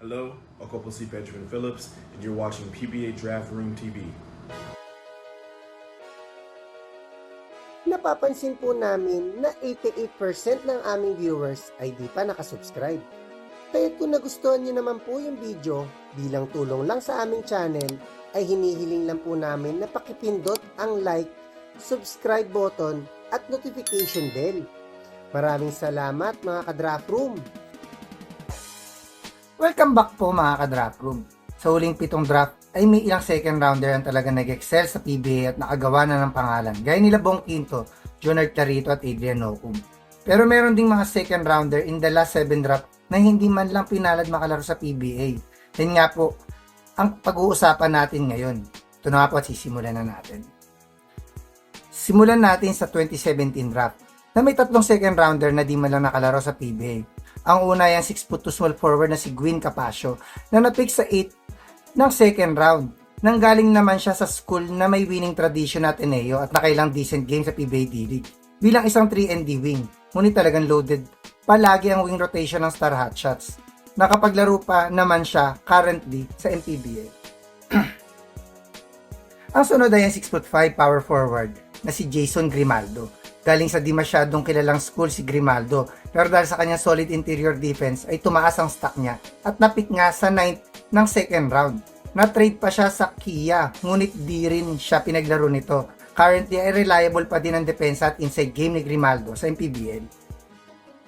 Hello, ako po si Benjamin Phillips, and you're watching PBA Draft Room TV. Napapansin po namin na 88% ng aming viewers ay di pa nakasubscribe. Kaya kung nagustuhan niyo naman po yung video, bilang tulong lang sa aming channel, ay hinihiling lang po namin na pakipindot ang like, subscribe button at notification bell. Maraming salamat mga ka-draft room! Welcome back po mga ka-draft room. Sa huling 7 draft ay may ilang second rounder ang talaga nag-excel sa PBA at nakagawa na ng pangalan, gaya nila Bong Quinto, Jonard Clarito at Adrian Nocum. Pero meron ding mga second rounder in the last 7 draft na hindi man lang pinalad makalaro sa PBA. Yan nga po ang pag-uusapan natin ngayon. Ito na nga po at sisimulan na natin. Simulan natin sa 2017 draft na may 3 second rounder na di man lang nakalaro sa PBA. Ang una ay ang 6'2" small forward na si Gwyn Capasio na napick sa 8 ng second round. Nanggaling naman siya sa school na may winning tradition at Ateneo at nakailang decent game sa PBA D-League. Bilang isang 3-and-D wing, ngunit talagang loaded palagi ang wing rotation ng Star Hotshots. Nakapaglaro pa naman siya currently sa NPBL. Ang sunod ay ang 6'5" power forward na si Jason Grimaldo. Galing sa di masyadong kilalang school si Grimaldo, pero dahil sa kanyang solid interior defense ay tumaas ang stock niya at napick nga sa 9th ng second round. Na-trade pa siya sa Kia, ngunit di rin siya pinaglaro nito. Currently ay reliable pa din ang depensa at inside game ni Grimaldo sa MPBL.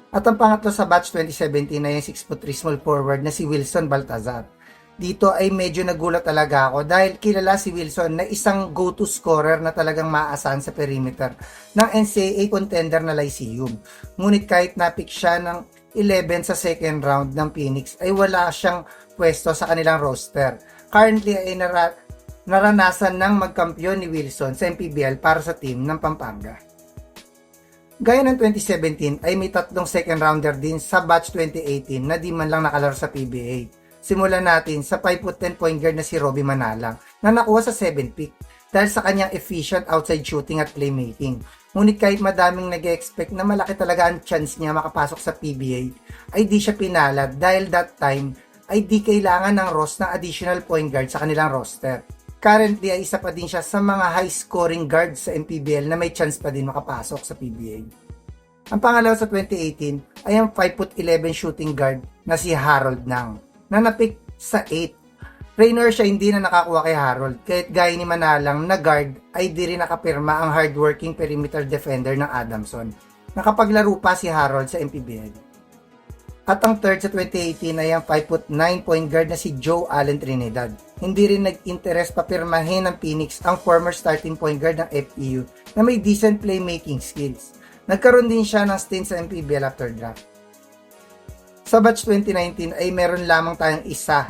At ang pangatlo sa batch 2017 ay yung 6'3" small forward na si Wilson Baltazar. Dito ay medyo nagulat talaga ako dahil kilala si Wilson na isang go-to scorer na talagang maaasahan sa perimeter ng NCAA contender na Lyceum. Ngunit kahit napick siya ng 11 sa second round ng Phoenix ay wala siyang pwesto sa kanilang roster. Currently ay naranasan ng magkampiyon ni Wilson sa MPBL para sa team ng Pampanga. Gaya ng 2017 ay may 3 second rounder din sa batch 2018 na di man lang nakalaro sa PBA. Simulan natin sa 5'10" point guard na si Robbie Manalang na nakuha sa 7th pick dahil sa kanyang efficient outside shooting at playmaking. Ngunit kahit madaming nag-expect na malaki talaga ang chance niya makapasok sa PBA, ay di siya pinalad dahil that time ay di kailangan ng Ross ng additional point guard sa kanilang roster. Currently ay isa pa din siya sa mga high scoring guards sa MPBL na may chance pa din makapasok sa PBA. Ang pangalawa sa 2018 ay ang 5'11" shooting guard na si Harold Nang na napick sa 8. Rainer siya hindi na nakakuha kay Harold, kahit gaya ni Manalang na guard ay di rin nakapirma ang hardworking perimeter defender ng Adamson. Nakapaglaro pa si Harold sa MPBL. At ang third sa 2018 ay ang 5'9" point guard na si Joe Allen Trinidad. Hindi rin nag-interest papirmahin ng Phoenix ang former starting point guard ng FEU na may decent playmaking skills. Nagkaroon din siya ng stint sa MPBL after draft. Sa batch 2019 ay meron lamang tayong isa.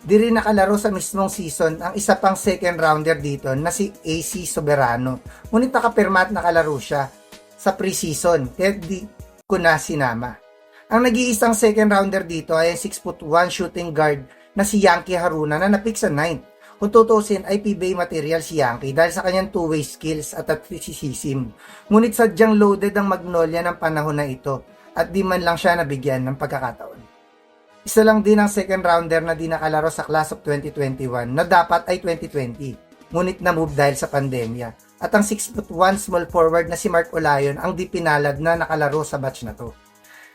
Di rin nakalaro sa mismong season ang isa pang second rounder dito na si AC Soberano. Ngunit nakapirma at nakalaro siya sa preseason kaya di ko na sinama. Ang nag-iisang second rounder dito ay ang 6'1" shooting guard na si Yankee Haruna na napick sa 9th. Kung tutusin ay PBA material si Yankee dahil sa kanyang two-way skills at athleticism. Ngunit sadyang loaded ang Magnolia ng panahon na ito at di man lang siya nabigyan ng pagkakataon. Isa lang din ang second rounder na di nakalaro sa class of 2021 na dapat ay 2020, ngunit na-move dahil sa pandemya. At ang 6'1" small forward na si Mark Olayon ang di pinalad na nakalaro sa batch na to.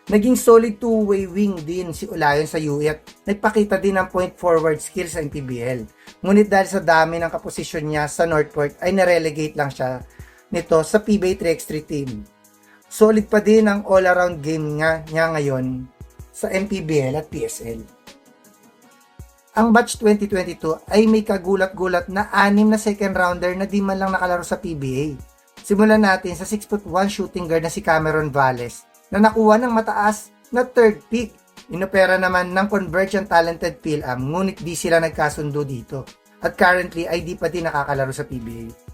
Naging solid two-way wing din si Olayon sa UE at nagpakita din ng point forward skill sa MPBL. Ngunit dahil sa dami ng kaposisyon niya sa Northport ay narelegate lang siya nito sa PBA 3x3 team. Solid pa din ang all-around game niya ngayon sa MPBL at PSL. Ang batch 2022 ay may kagulat-gulat na 6 na second rounder na di man lang nakalaro sa PBA. Simulan natin sa 6'1" shooting guard na si Cameron Valles na nakuha ng mataas na 3rd pick. Inopera naman ng Converge ang talented PhilAm ngunit di sila nagkasundo dito at currently ay di pa din nakakalaro sa PBA.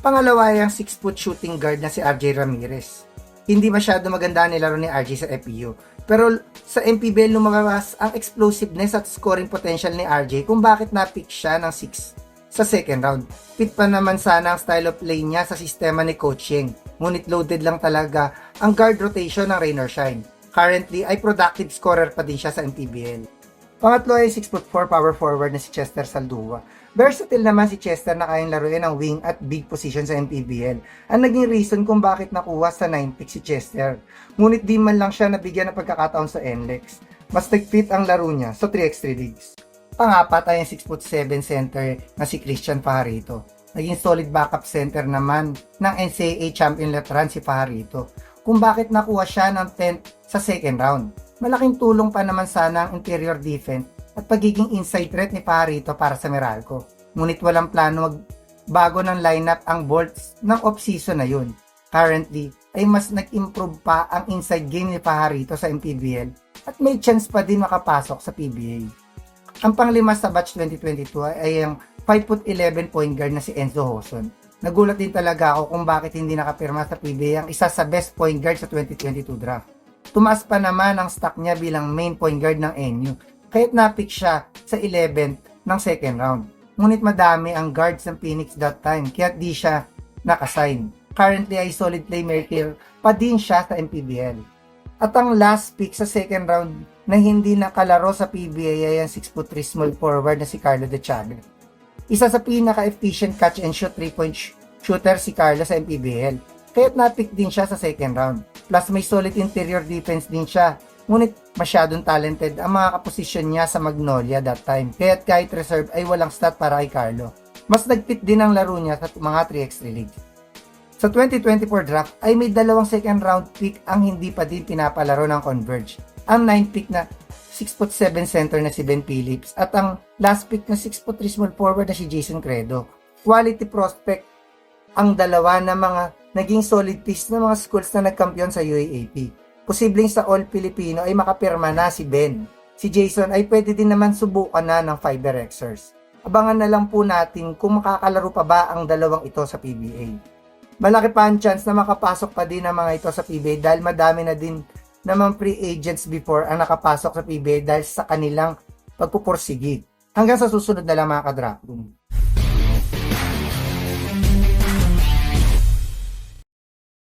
Pangalawa ay ang 6' shooting guard na si RJ Ramirez. Hindi masyado maganda ang nilaro ni RJ sa FEU, pero sa MPBL lumabas ang explosiveness at scoring potential ni RJ kung bakit napick siya ng 6 sa second round. Fit pa naman sana ang style of play niya sa sistema ni Coach Yeng, ngunit loaded lang talaga ang guard rotation ng Rain or Shine. Currently ay productive scorer pa din siya sa MPBL. Pangatlo ay 6'4" power forward na si Chester Saldua. Versatile naman si Chester na kayang laruin ang wing at big position sa MPBL. Ang naging reason kung bakit nakuha sa 9 pick si Chester. Ngunit di man lang siya nabigyan ng pagkakataon sa NLEX. Mas nag-fit ang laro niya sa 3x3 leagues. Pangapat ay ang 6'7" center na si Christian Pajarito. Naging solid backup center naman ng NCAA champion veteran si Pajarito. Kung bakit nakuha siya ng 10th sa second round. Malaking tulong pa naman sana ang interior defense at pagiging inside threat ni Pajarito para sa Meralco. Ngunit walang plano magbago ng lineup ang Bolts ng off-season na yun. Currently, ay mas nag-improve pa ang inside game ni Pajarito sa MPBL at may chance pa din makapasok sa PBA. Ang panglima sa batch 2022 ay ang 5'11" point guard na si Enzo Hoson. Nagulat din talaga ako kung bakit hindi nakapirma sa PBA ang isa sa best point guard sa 2022 draft. Tumaas pa naman ang stock niya bilang main point guard ng NU, kahit napick siya sa 11th ng second round. Ngunit madami ang guards ng Phoenix that time, kaya di siya nakasign. Currently ay solid playmaker pa din siya sa MPBL. At ang last pick sa second round na hindi nakalaro sa PBA ay ang 6'3" small forward na si Carlo De Chavez. Isa sa pinaka-efficient catch and shoot 3-point shooter si Carlo sa MPBL. Kaya't napick din siya sa second round. Plus may solid interior defense din siya. Ngunit masyadong talented ang mga kaposisyon niya sa Magnolia that time. Kaya't kahit reserve ay walang stat para kay Carlo. Mas nagpit din ang laro niya sa mga 3x3 league. Sa 2024 draft ay may dalawang second round pick ang hindi pa din pinapalaro ng Converge. Ang 9 pick na 6'7" center na si Ben Phillips at ang last pick na 6'3" small forward na si Jason Credo. Quality prospect ang dalawa na mga naging solid piece ng mga schools na nagkampiyon sa UAAP. Posibleng sa All Filipino ay makapirma na si Ben. Si Jason ay pwede din naman subukan na ng Fiber Xers. Abangan na lang po natin kung makakalaro pa ba ang dalawang ito sa PBA. Malaki pa ang chance na makapasok pa din ang mga ito sa PBA dahil madami na din naman free agents before ang nakapasok sa PBA dahil sa kanilang pagpupursigi. Hanggang sa susunod na lang mga ka-draft room.